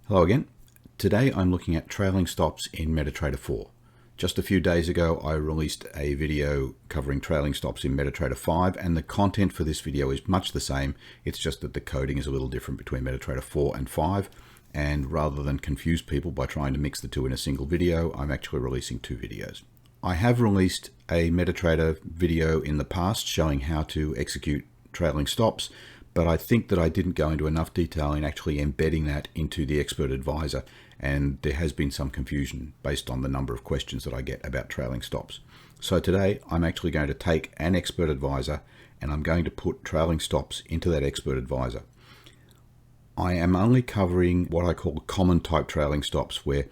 Hello again. Today I'm looking at trailing stops in MetaTrader 4. Just a few days ago I released a video covering trailing stops in MetaTrader 5, and the content for this video is much the same. It's just that the coding is a little different between MetaTrader 4 and 5, and rather than confuse people by trying to mix the two in a single video, I'm actually releasing two videos. I have released a MetaTrader video in the past showing how to execute trailing stops, but I think that I didn't go into enough detail in actually embedding that into the Expert Advisor, and there has been some confusion based on the number of questions that I get about trailing stops. So today I'm actually going to take an Expert Advisor and I'm going to put trailing stops into that Expert Advisor. I am only covering what I call common type trailing stops, where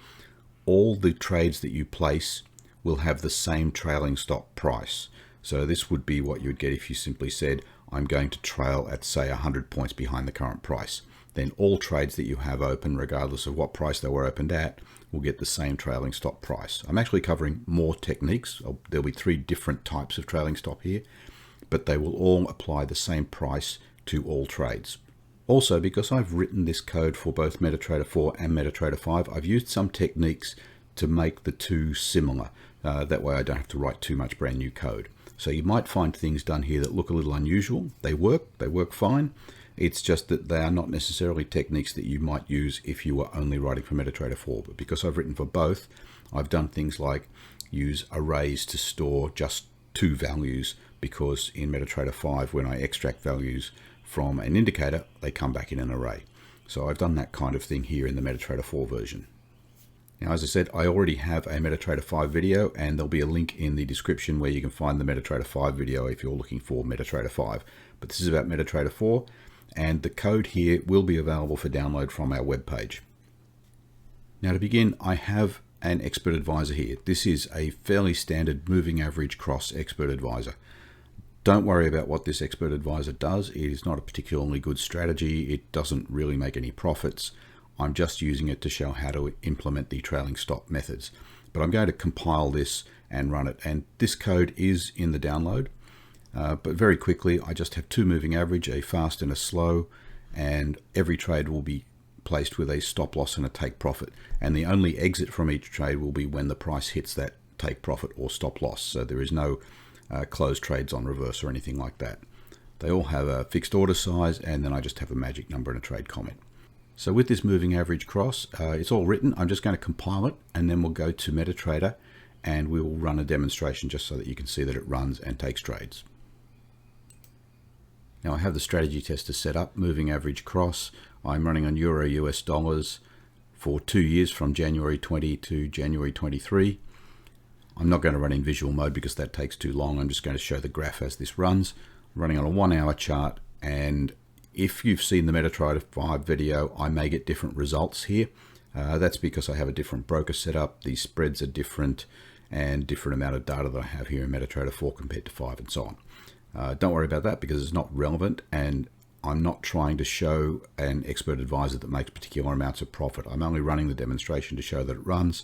all the trades that you place will have the same trailing stop price. So this would be what you would get if you simply said, I'm going to trail at, say, 100 points behind the current price. Then all trades that you have open, regardless of what price they were opened at, will get the same trailing stop price. I'm actually covering more techniques. There'll be 3 different types of trailing stop here, but they will all apply the same price to all trades. Also, because I've written this code for both MetaTrader 4 and MetaTrader 5, I've used some techniques to make the two similar. That way I don't have to write too much brand new code. So you might find things done here that look a little unusual. They work fine. It's just that they are not necessarily techniques that you might use if you were only writing for MetaTrader 4. But because I've written for both, I've done things like use arrays to store just 2 values, because in MetaTrader 5, when I extract values from an indicator, they come back in an array. So I've done that kind of thing here in the MetaTrader 4 version. Now, as I said, I already have a MetaTrader 5 video, and there'll be a link in the description where you can find the MetaTrader 5 video if you're looking for MetaTrader 5. But this is about MetaTrader 4, and the code here will be available for download from our webpage. Now, to begin, I have an Expert Advisor here. This is a fairly standard moving average cross Expert Advisor. Don't worry about what this Expert Advisor does. It is not a particularly good strategy. It doesn't really make any profits. I'm just using it to show how to implement the trailing stop methods. But I'm going to compile this and run it. And this code is in the download. But very quickly, I just have 2 moving average, a fast and a slow, and every trade will be placed with a stop loss and a take profit. And the only exit from each trade will be when the price hits that take profit or stop loss. So there is no closed trades on reverse or anything like that. They all have a fixed order size, and then I just have a magic number and a trade comment. So with this moving average cross, it's all written. I'm just going to compile it, and then we'll go to MetaTrader and we will run a demonstration just so that you can see that it runs and takes trades. Now I have the strategy tester set up, moving average cross. I'm running on Euro US dollars for 2 years from January 20 to January 23. I'm not going to run in visual mode because that takes too long. I'm just going to show the graph as this runs. I'm running on a 1-hour chart, and if you've seen the MetaTrader 5 video, I may get different results here. That's because I have a different broker setup. These spreads are different, and different amount of data that I have here in MetaTrader 4 compared to 5 and so on. Don't worry about that because it's not relevant, and I'm not trying to show an Expert Advisor that makes particular amounts of profit. I'm only running the demonstration to show that it runs,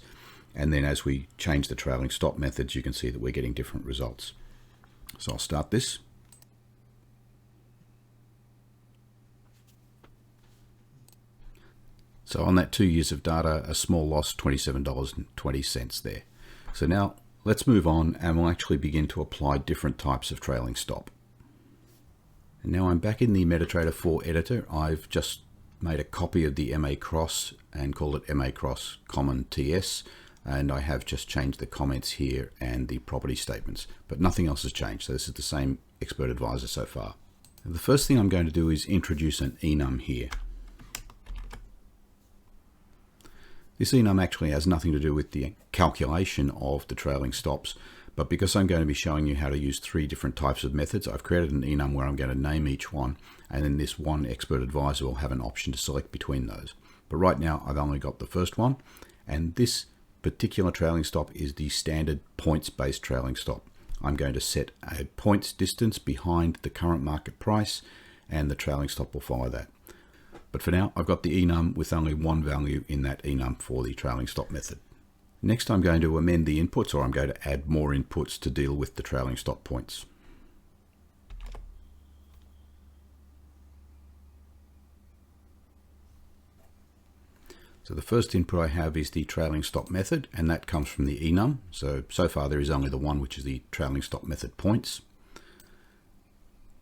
and then as we change the trailing stop methods, you can see that we're getting different results. So I'll start this. So on that 2 years of data, a small loss, $27.20 there. So now let's move on, and we'll actually begin to apply different types of trailing stop. And now I'm back in the MetaTrader 4 editor. I've just made a copy of the MA Cross and called it MA Cross Common TS. And I have just changed the comments here and the property statements, but nothing else has changed. So this is the same Expert Advisor so far. And the first thing I'm going to do is introduce an enum here. This enum actually has nothing to do with the calculation of the trailing stops, but because I'm going to be showing you how to use 3 different types of methods, I've created an enum where I'm going to name each one, and then this one Expert Advisor will have an option to select between those. But right now I've only got the first one, and this particular trailing stop is the standard points-based trailing stop. I'm going to set a points distance behind the current market price, and the trailing stop will follow that. But for now, I've got the enum with only 1 value in that enum for the trailing stop method. Next, I'm going to amend the inputs, or I'm going to add more inputs to deal with the trailing stop points. So the first input I have is the trailing stop method, and that comes from the enum. So far there is only the one, which is the trailing stop method points.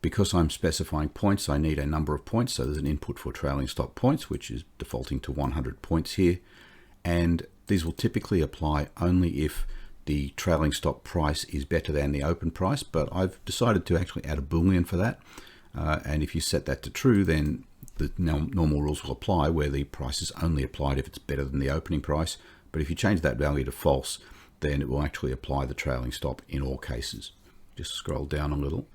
Because I'm specifying points, I need a number of points. So there's an input for trailing stop points, which is defaulting to 100 points here. And these will typically apply only if the trailing stop price is better than the open price, but I've decided to actually add a boolean for that. And if you set that to true, then the normal rules will apply, where the price is only applied if it's better than the opening price. But if you change that value to false, then it will actually apply the trailing stop in all cases. Just scroll down a little.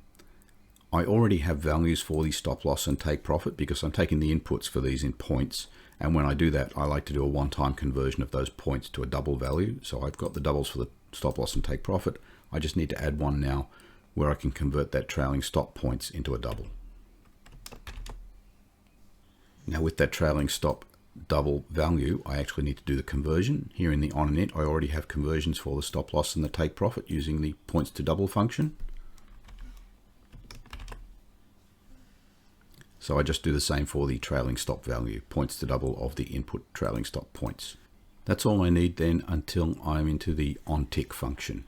I already have values for the stop loss and take profit because I'm taking the inputs for these in points. And when I do that, I like to do a one-time conversion of those points to a double value. So I've got the doubles for the stop loss and take profit. I just need to add one now where I can convert that trailing stop points into a double. Now with that trailing stop double value, I actually need to do the conversion. Here in the on and it, I already have conversions for the stop loss and the take profit using the points to double function. So I just do the same for the trailing stop value, points to double of the input trailing stop points. That's all I need then until I'm into the onTick function.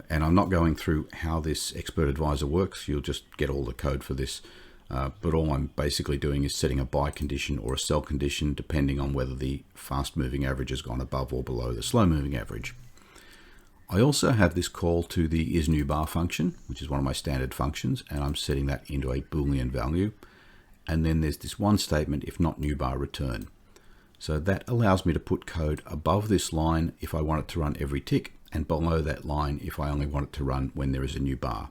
And I'm not going through how this expert advisor works. You'll just get all the code for this. But all I'm basically doing is setting a buy condition or a sell condition depending on whether the fast moving average has gone above or below the slow moving average. I also have this call to the isNewBar function, which is one of my standard functions, and I'm setting that into a Boolean value. And then there's this one statement, if not new bar, return. So that allows me to put code above this line if I want it to run every tick, and below that line if I only want it to run when there is a new bar.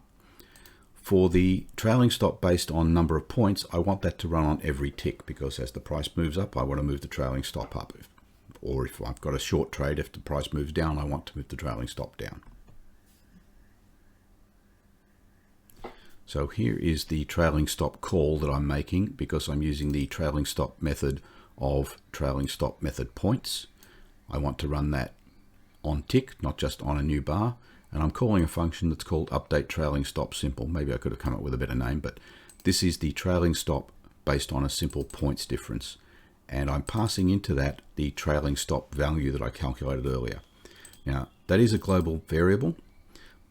For the trailing stop based on number of points, I want that to run on every tick, because as the price moves up, I want to move the trailing stop up. Or if I've got a short trade, if the price moves down, I want to move the trailing stop down. So here is the trailing stop call that I'm making, because I'm using the trailing stop method of trailing stop method points. I want to run that on tick, not just on a new bar. And I'm calling a function that's called update trailing stop simple. Maybe I could have come up with a better name, but this is the trailing stop based on a simple points difference. And I'm passing into that the trailing stop value that I calculated earlier. Now, that is a global variable,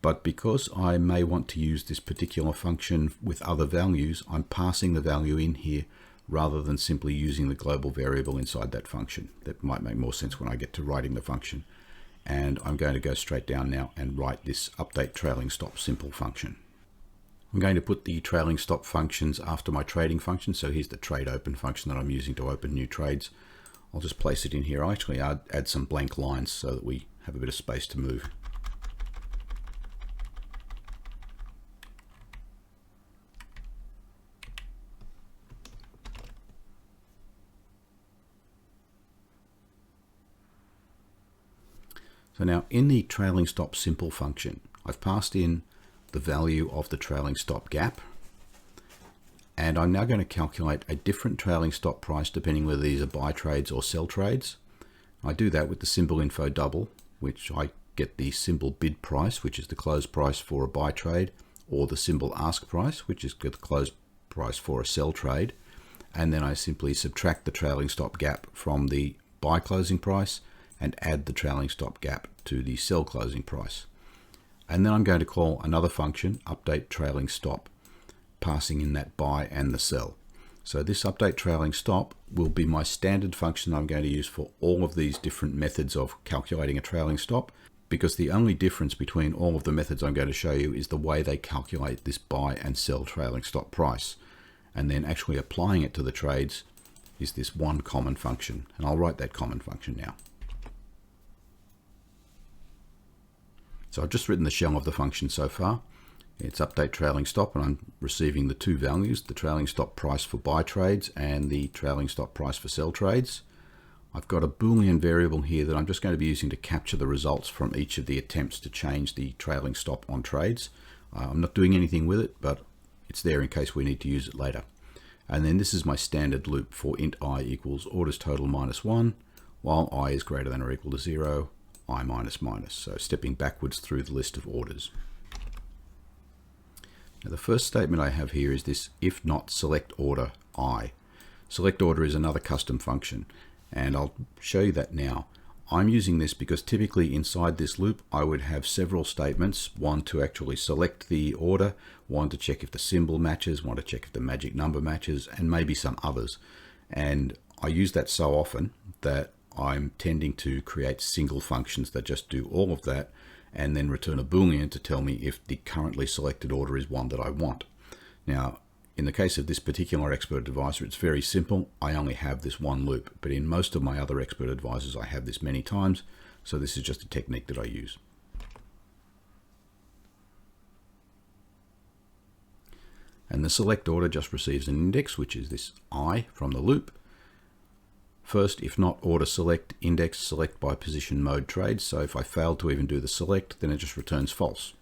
but because I may want to use this particular function with other values, I'm passing the value in here rather than simply using the global variable inside that function. That might make more sense when I get to writing the function. And I'm going to go straight down now and write this update trailing stop simple function. I'm going to put the trailing stop functions after my trading function. So here's the trade open function that I'm using to open new trades. I'll just place it in here. I'll actually add some blank lines so that we have a bit of space to move. So now in the trailing stop simple function, I've passed in the value of the trailing stop gap. And I'm now going to calculate a different trailing stop price depending whether these are buy trades or sell trades. I do that with the symbol info double, which I get the symbol bid price, which is the close price for a buy trade, or the symbol ask price, which is the close price for a sell trade. And then I simply subtract the trailing stop gap from the buy closing price and add the trailing stop gap to the sell closing price. And then I'm going to call another function, update trailing stop, passing in that buy and the sell. So this update trailing stop will be my standard function I'm going to use for all of these different methods of calculating a trailing stop, because the only difference between all of the methods I'm going to show you is the way they calculate this buy and sell trailing stop price. And then actually applying it to the trades is this one common function. And I'll write that common function now. So I've just written the shell of the function so far. It's update trailing stop, and I'm receiving the two values, the trailing stop price for buy trades and the trailing stop price for sell trades. I've got a Boolean variable here that I'm just going to be using to capture the results from each of the attempts to change the trailing stop on trades. I'm not doing anything with it, but it's there in case we need to use it later. And then this is my standard loop for int I equals orders total -1, while I is greater than or equal to 0, I minus minus, so stepping backwards through the list of orders. Now the first statement I have here is this if not select order I. Select order is another custom function, And I'll show you that now. I'm using this because typically inside this loop I would have several statements, one to actually select the order, one to check if the symbol matches, one to check if the magic number matches, and maybe some others. And I use that so often that I'm tending to create single functions that just do all of that and then return a Boolean to tell me if the currently selected order is one that I want. Now, in the case of this particular expert advisor, it's very simple. I only have this one loop, but in most of my other expert advisors, I have this many times. So this is just a technique that I use. And the select order just receives an index, which is this I from the loop. First, if not order select, index select by position mode trade. So if I fail to even do the select, then it just returns false,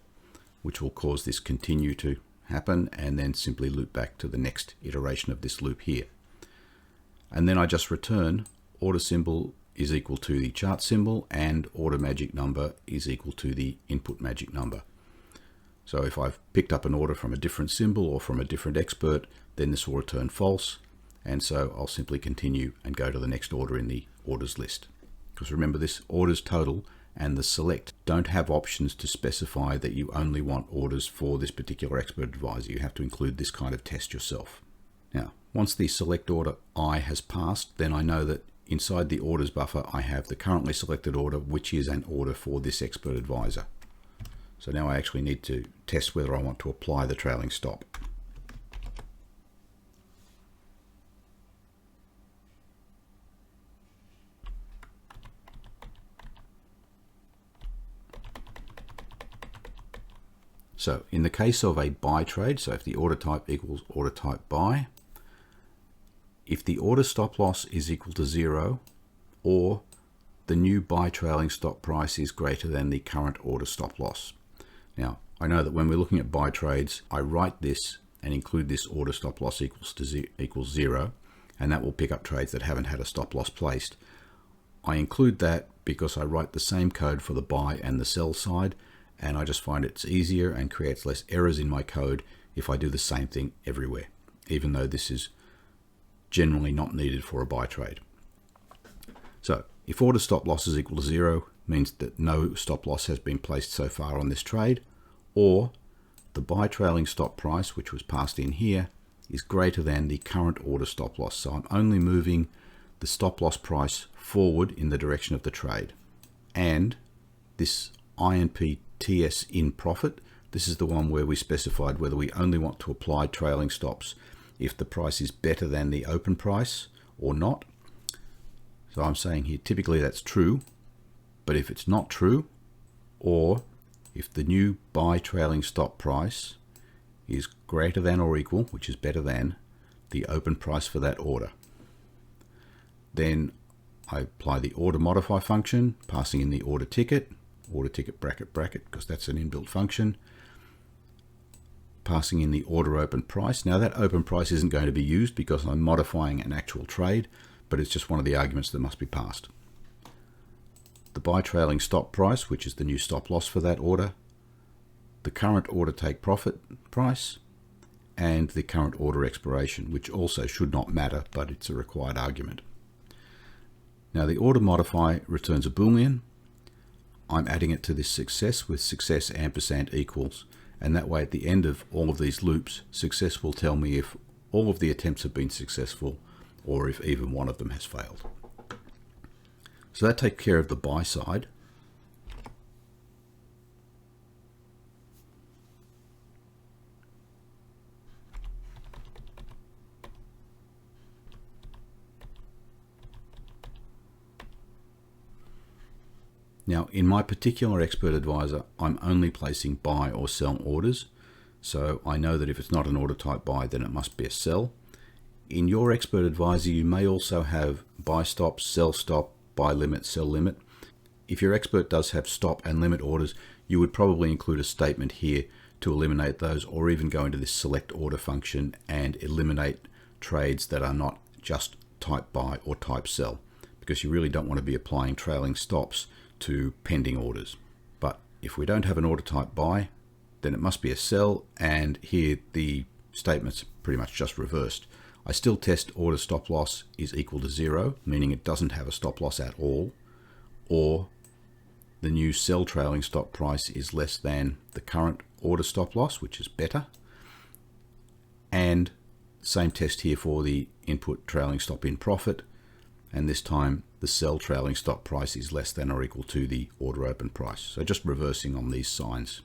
which will cause this continue to happen and then simply loop back to the next iteration of this loop here. And then I just return order symbol is equal to the chart symbol and order magic number is equal to the input magic number. So if I've picked up an order from a different symbol or from a different expert, then this will return false. And so I'll simply continue and go to the next order in the orders list. Because remember, this orders total and the select don't have options to specify that you only want orders for this particular expert advisor. You have to include this kind of test yourself. Now, once the select order I has passed, then I know that inside the orders buffer, I have the currently selected order, which is an order for this expert advisor. So now I actually need to test whether I want to apply the trailing stop. So in the case of a buy trade, so if the order type equals order type buy, if the order stop loss is equal to 0 or the new buy trailing stop price is greater than the current order stop loss. Now, I know that when we're looking at buy trades, I write this and include this order stop loss equals 0, and that will pick up trades that haven't had a stop loss placed. I include that because I write the same code for the buy and the sell side, and I just find it's easier and creates less errors in my code if I do the same thing everywhere, even though this is generally not needed for a buy trade. So if order stop loss is equal to 0, means that no stop loss has been placed so far on this trade, or the buy trailing stop price, which was passed in here, is greater than the current order stop loss. So I'm only moving the stop loss price forward in the direction of the trade. And this INP TS in profit, this is the one where we specified whether we only want to apply trailing stops if the price is better than the open price or not. So I'm saying here typically that's true, but if it's not true, or if the new buy trailing stop price is greater than or equal, which is better than, the open price for that order, then I apply the order modify function, passing in the order ticket bracket, because that's an inbuilt function, passing in the order open price. Now that open price isn't going to be used because I'm modifying an actual trade, but it's just one of the arguments that must be passed. The buy trailing stop price, which is the new stop loss for that order, the current order take profit price, and the current order expiration, which also should not matter, but it's a required argument. Now the order modify returns a Boolean. I'm adding it to this success with success ampersand equals, and that way at the end of all of these loops, success will tell me if all of the attempts have been successful or if even one of them has failed. So that takes care of the buy side. Now, in my particular expert advisor, I'm only placing buy or sell orders. So I know that if it's not an order type buy, then it must be a sell. In your expert advisor, you may also have buy stop, sell stop, buy limit, sell limit. If your expert does have stop and limit orders, you would probably include a statement here to eliminate those, or even go into this select order function and eliminate trades that are not just type buy or type sell, because you really don't want to be applying trailing stops to pending orders. But if we don't have an order type buy, then it must be a sell, and here the statement's pretty much just reversed. I still test order stop loss is equal to 0, meaning it doesn't have a stop loss at all, or the new sell trailing stop price is less than the current order stop loss, which is better. And same test here for the input trailing stop in profit, and this time the sell trailing stop price is less than or equal to the order open price. So just reversing on these signs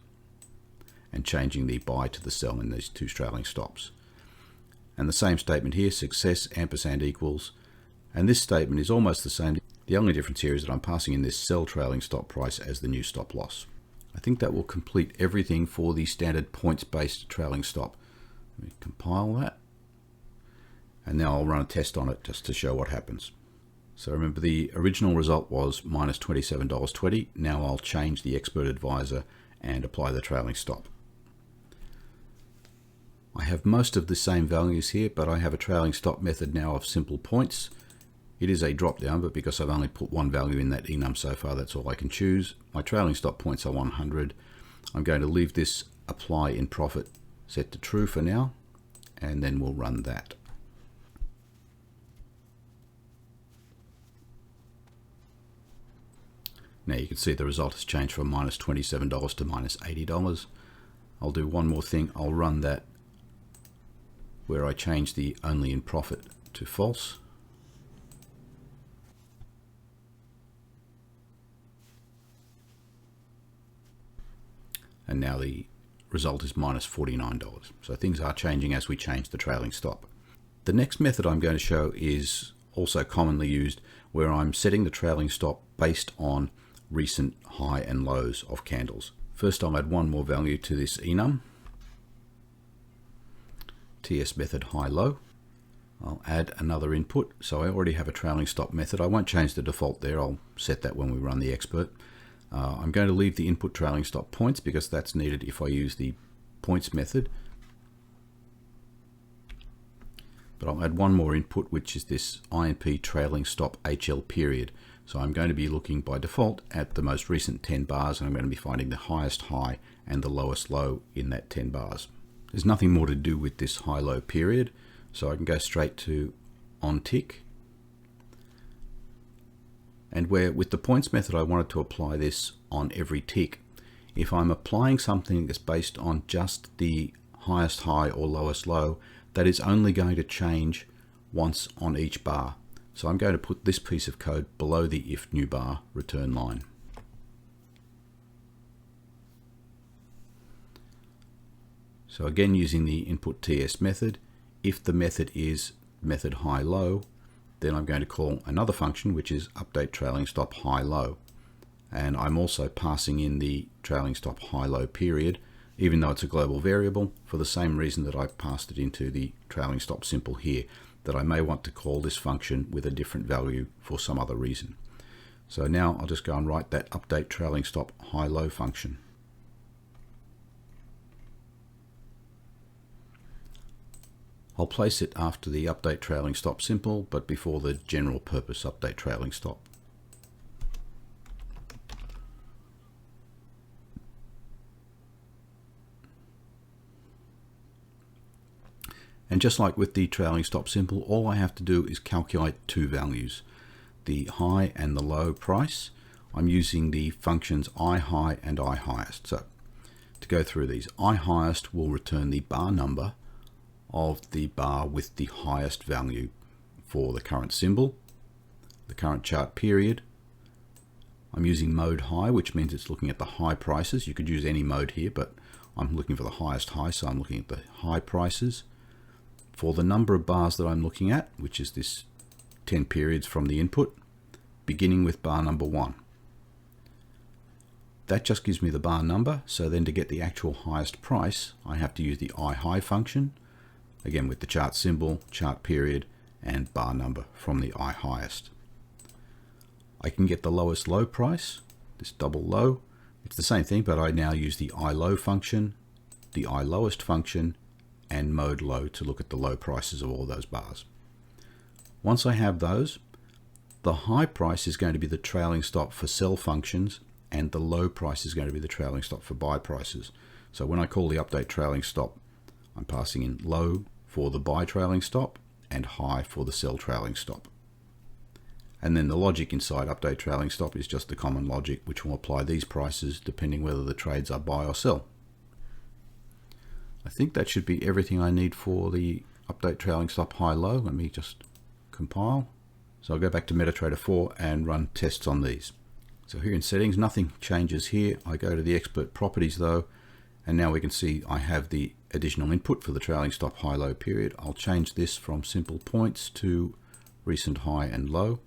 and changing the buy to the sell in these two trailing stops. And the same statement here, success ampersand equals, and this statement is almost the same. The only difference here is that I'm passing in this sell trailing stop price as the new stop loss. I think that will complete everything for the standard points-based trailing stop. Let me compile that. And now I'll run a test on it just to show what happens. So remember, the original result was minus $27.20. Now I'll change the expert advisor and apply the trailing stop. I have most of the same values here, but I have a trailing stop method now of simple points. It is a drop down, but because I've only put one value in that enum so far, that's all I can choose. My trailing stop points are 100. I'm going to leave this apply in profit set to true for now, and then we'll run that. Now you can see the result has changed from minus $27 to minus $80. I'll do one more thing. I'll run that where I change the only in profit to false. And now the result is minus $49. So things are changing as we change the trailing stop. The next method I'm going to show is also commonly used, where I'm setting the trailing stop based on recent high and lows of candles. First, I'll add one more value to this enum. TS method high low. I'll add another input. So I already have a trailing stop method. I won't change the default there. I'll set that when we run the expert. I'm going to leave the input trailing stop points because that's needed if I use the points method. But I'll add one more input, which is this INP trailing stop HL period. So I'm going to be looking by default at the most recent 10 bars, and I'm going to be finding the highest high and the lowest low in that 10 bars. There's nothing more to do with this high-low period, so I can go straight to on tick. And where with the points method I wanted to apply this on every tick, if I'm applying something that's based on just the highest high or lowest low, that is only going to change once on each bar. So I'm going to put this piece of code below the if new bar return line. So again, using the input TS method, if the method is method high low, then I'm going to call another function which is update trailing stop high low. And I'm also passing in the trailing stop high low period, even though it's a global variable, for the same reason that I've passed it into the trailing stop simple here, that I may want to call this function with a different value for some other reason. So now I'll just go and write that update trailing stop high low function. I'll place it after the update trailing stop simple, but before the general purpose update trailing stop. And just like with the trailing stop simple, all I have to do is calculate two values, the high and the low price. I'm using the functions iHigh and iHighest. So to go through these, iHighest will return the bar number of the bar with the highest value for the current symbol, the current chart period. I'm using mode high, which means it's looking at the high prices. You could use any mode here, but I'm looking for the highest high, so I'm looking at the high prices. For the number of bars that I'm looking at, which is this 10 periods from the input, beginning with bar number 1. That just gives me the bar number, so then to get the actual highest price, I have to use the iHigh function, again with the chart symbol, chart period, and bar number from the iHighest. I can get the lowest low price, this double low. It's the same thing, but I now use the iLow function, the iLowest function, and mode low to look at the low prices of all those bars. Once I have those, the high price is going to be the trailing stop for sell functions, and the low price is going to be the trailing stop for buy prices. So when I call the update trailing stop, I'm passing in low for the buy trailing stop and high for the sell trailing stop. And then the logic inside update trailing stop is just the common logic, which will apply these prices depending whether the trades are buy or sell. I think that should be everything I need for the update trailing stop high-low. Let me just compile. So I'll go back to MetaTrader 4 and run tests on these. So here in settings, nothing changes here. I go to the expert properties though, and now we can see I have the additional input for the trailing stop high-low period. I'll change this from simple points to recent high and low.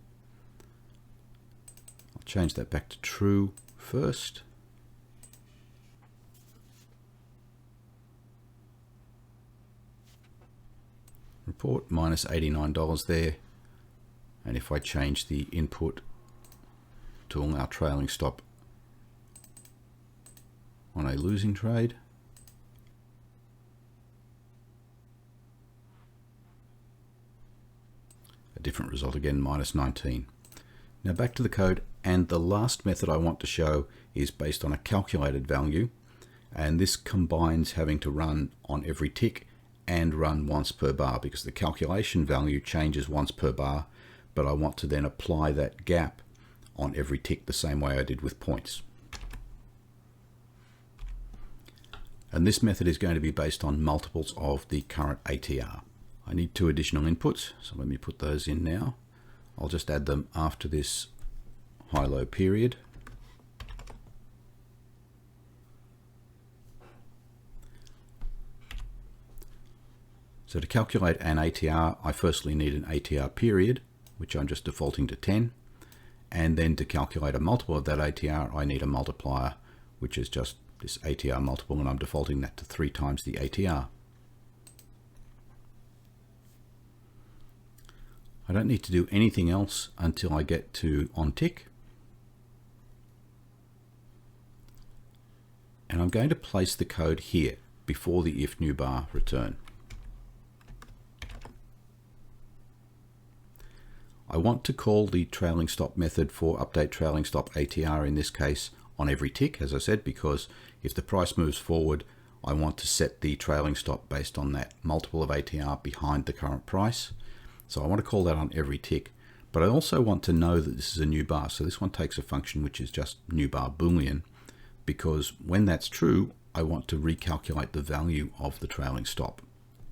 I'll change that back to true first. Report minus $89 there. And if I change the input to allow trailing stop on a losing trade, a different result again, minus 19. Now back to the code, and the last method I want to show is based on a calculated value, and this combines having to run on every tick and run once per bar, because the calculation value changes once per bar, but I want to then apply that gap on every tick the same way I did with points. And this method is going to be based on multiples of the current ATR. I need 2 additional inputs, so let me put those in now. I'll just add them after this high-low period. So to calculate an ATR, I firstly need an ATR period, which I'm just defaulting to 10. And then to calculate a multiple of that ATR, I need a multiplier, which is just this ATR multiple, and I'm defaulting that to 3 times the ATR. I don't need to do anything else until I get to on tick. And I'm going to place the code here before the if new bar return. I want to call the trailing stop method for update trailing stop ATR in this case on every tick, as I said, because if the price moves forward, I want to set the trailing stop based on that multiple of ATR behind the current price. So I want to call that on every tick, but I also want to know that this is a new bar. So this one takes a function which is just new bar Boolean, because when that's true, I want to recalculate the value of the trailing stop.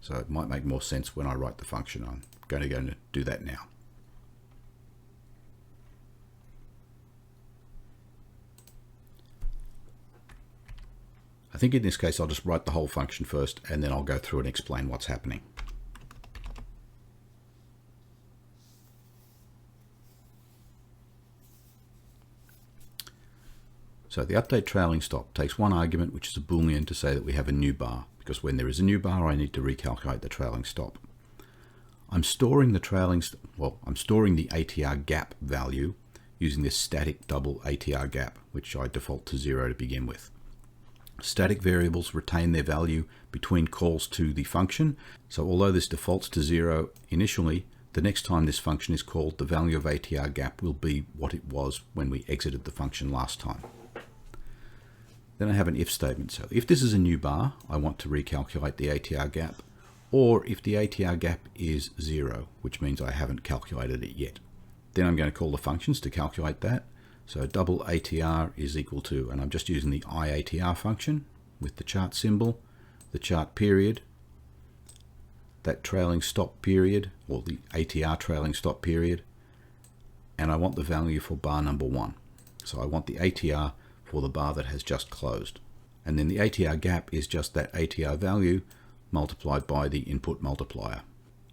So it might make more sense when I write the function. I'm going to do that now. I think in this case I'll just write the whole function first, and then I'll go through and explain what's happening. So the update trailing stop takes one argument, which is a Boolean, to say that we have a new bar, because when there is a new bar I need to recalculate the trailing stop. I'm storing the ATR gap value using this static double ATR gap, which I default to 0 to begin with. Static variables retain their value between calls to the function, so although this defaults to 0 initially, the next time this function is called, the value of ATR gap will be what it was when we exited the function last time. Then I have an if statement. So if this is a new bar, I want to recalculate the ATR gap, or if the ATR gap is 0, which means I haven't calculated it yet. Then I'm going to call the functions to calculate that. So double ATR is equal to, and I'm just using the IATR function with the chart symbol, the chart period, that trailing stop period, or the ATR trailing stop period, and I want the value for bar number 1. So I want the ATR for the bar that has just closed. And then the ATR gap is just that ATR value multiplied by the input multiplier.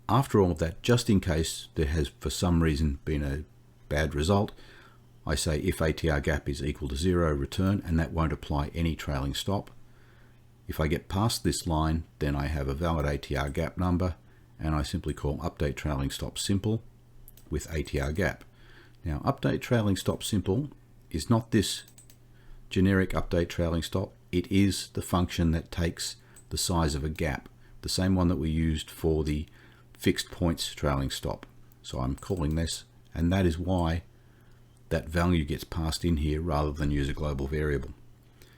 After all of that, just in case there has for some reason been a bad result, I say if ATR gap is equal to 0, return, and that won't apply any trailing stop. If I get past this line, then I have a valid ATR gap number, and I simply call update trailing stop simple with ATR gap. Now, update trailing stop simple is not this generic update trailing stop. It is the function that takes the size of a gap, the same one that we used for the fixed points trailing stop. So I'm calling this, and that is why that value gets passed in here rather than use a global variable.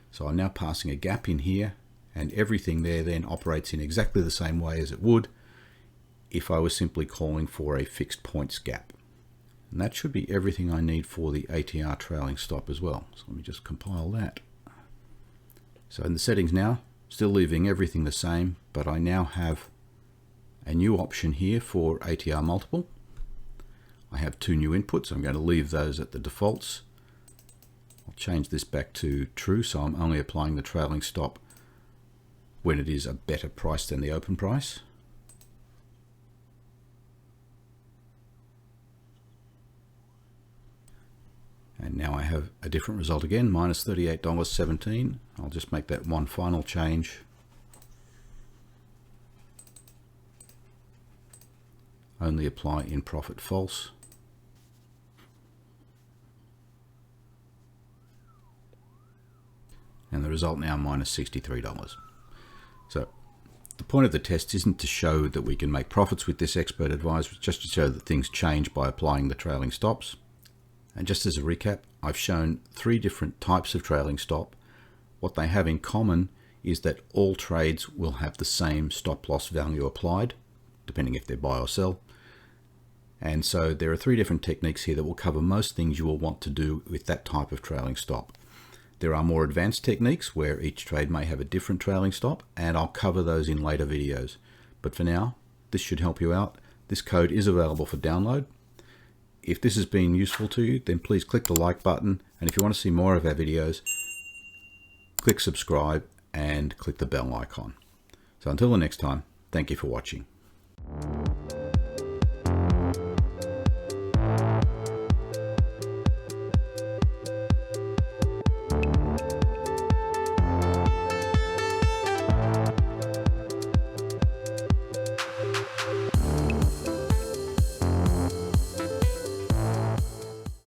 So I'm now passing a gap in here, and everything there then operates in exactly the same way as it would if I was simply calling for a fixed points gap. And that should be everything I need for the ATR trailing stop as well. So let me just compile that. So in the settings now, still leaving everything the same, but I now have a new option here for ATR multiple. I have two new inputs. I'm going to leave those at the defaults. I'll change this back to true, so I'm only applying the trailing stop when it is a better price than the open price. And now I have a different result again, minus $38.17. I'll just make that one final change. Only apply in profit false. And the result now minus $63. So the point of the test isn't to show that we can make profits with this expert advisor, it's just to show that things change by applying the trailing stops. And just as a recap, I've shown three different types of trailing stop. What they have in common is that all trades will have the same stop loss value applied, depending if they're buy or sell. And so there are three different techniques here that will cover most things you will want to do with that type of trailing stop. There are more advanced techniques where each trade may have a different trailing stop, and I'll cover those in later videos. But for now, this should help you out. This code is available for download. If this has been useful to you, then please click the like button, and if you want to see more of our videos, click subscribe and click the bell icon. So until the next time, thank you for watching.